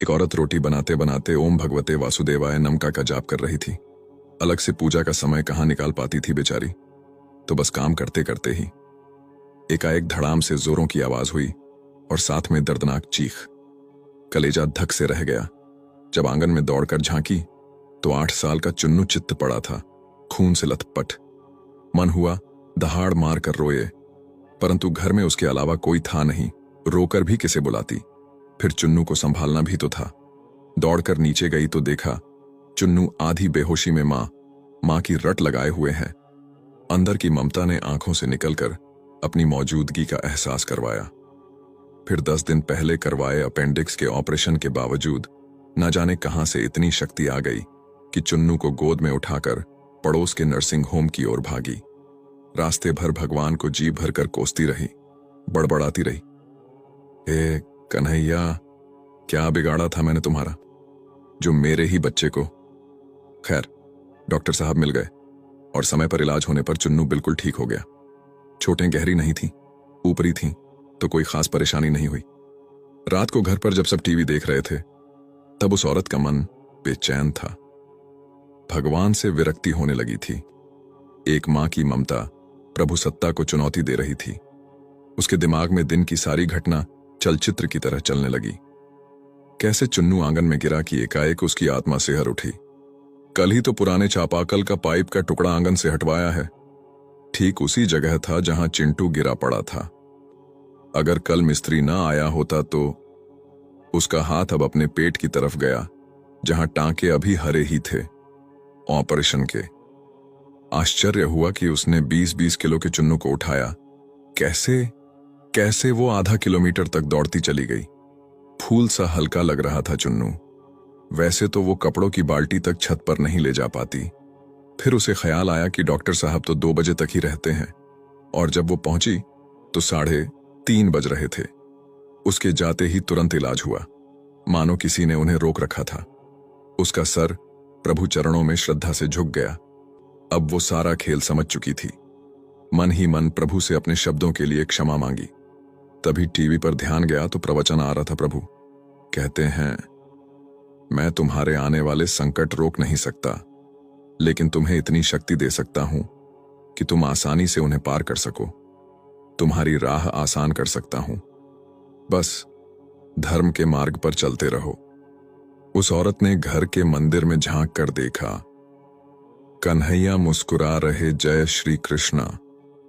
एक औरत रोटी बनाते बनाते ओम भगवते वासुदेवाय नमका का जाप कर रही थी। अलग से पूजा का समय कहाँ निकाल पाती थी बेचारी। तो बस काम करते करते ही एकाएक धड़ाम से जोरों की आवाज हुई और साथ में दर्दनाक चीख। कलेजा धक से रह गया। जब आंगन में दौड़कर झांकी तो 8 साल का चुन्नू चित्त पड़ा था, खून से लथपथ। मन हुआ दहाड़ मार कर रोए, परंतु घर में उसके अलावा कोई था नहीं। रोकर भी किसे बुलाती, फिर चुन्नू को संभालना भी तो था। दौड़कर नीचे गई तो देखा चुन्नू आधी बेहोशी में मां की रट लगाए हुए है। अंदर की ममता ने आंखों से निकलकर अपनी मौजूदगी का एहसास करवाया। फिर 10 दिन पहले करवाए अपेंडिक्स के ऑपरेशन के बावजूद न जाने कहां से इतनी शक्ति आ गई कि चुन्नू को गोद में उठाकर पड़ोस के नर्सिंग होम की ओर भागी। रास्ते भर भगवान को जी भर कर कोसती रही, बड़बड़ाती रही, हे कन्हैया, क्या बिगाड़ा था मैंने तुम्हारा, जो मेरे ही बच्चे को। खैर, डॉक्टर साहब मिल गए और समय पर इलाज होने पर चुन्नू बिल्कुल ठीक हो गया। चोटें गहरी नहीं थीं, ऊपरी थीं, तो कोई खास परेशानी नहीं हुई। रात को घर पर जब सब टीवी देख रहे थे तब उस औरत का मन बेचैन था। भगवान से विरक्ति होने लगी थी। एक मां की ममता प्रभु सत्ता को चुनौती दे रही थी। उसके दिमाग में दिन की सारी घटना चलचित्र की तरह चलने लगी। कैसे चुन्नू आंगन में गिरा कि एकाएक उसकी आत्मा सिहर उठी। कल ही तो पुराने चापाकल का पाइप का टुकड़ा आंगन से हटवाया है, ठीक उसी जगह था जहां चिंटू गिरा पड़ा था। अगर कल मिस्त्री ना आया होता तो उसका हाथ अब अपने पेट की तरफ गया, जहां टांके अभी हरे ही थे ऑपरेशन के। आश्चर्य हुआ कि उसने 20-20 किलो के चुन्नू को उठाया। कैसे वो आधा किलोमीटर तक दौड़ती चली गई। फूल सा हल्का लग रहा था चुन्नू। वैसे तो वो कपड़ों की बाल्टी तक छत पर नहीं ले जा पाती। फिर उसे ख्याल आया कि डॉक्टर साहब तो 2 बजे तक ही रहते हैं, और जब वो पहुंची तो 3:30 बज रहे थे। उसके जाते ही तुरंत इलाज हुआ, मानो किसी ने उन्हें रोक रखा था। उसका सर प्रभु चरणों में श्रद्धा से झुक गया। अब वो सारा खेल समझ चुकी थी। मन ही मन प्रभु से अपने शब्दों के लिए क्षमा मांगी। तभी टीवी पर ध्यान गया तो प्रवचन आ रहा था। प्रभु कहते हैं, मैं तुम्हारे आने वाले संकट रोक नहीं सकता, लेकिन तुम्हें इतनी शक्ति दे सकता हूं कि तुम आसानी से उन्हें पार कर सको। तुम्हारी राह आसान कर सकता हूं, बस धर्म के मार्ग पर चलते रहो। उस औरत ने घर के मंदिर में झांक कर देखा। कन्हैया मुस्कुरा रहे जय श्री कृष्णा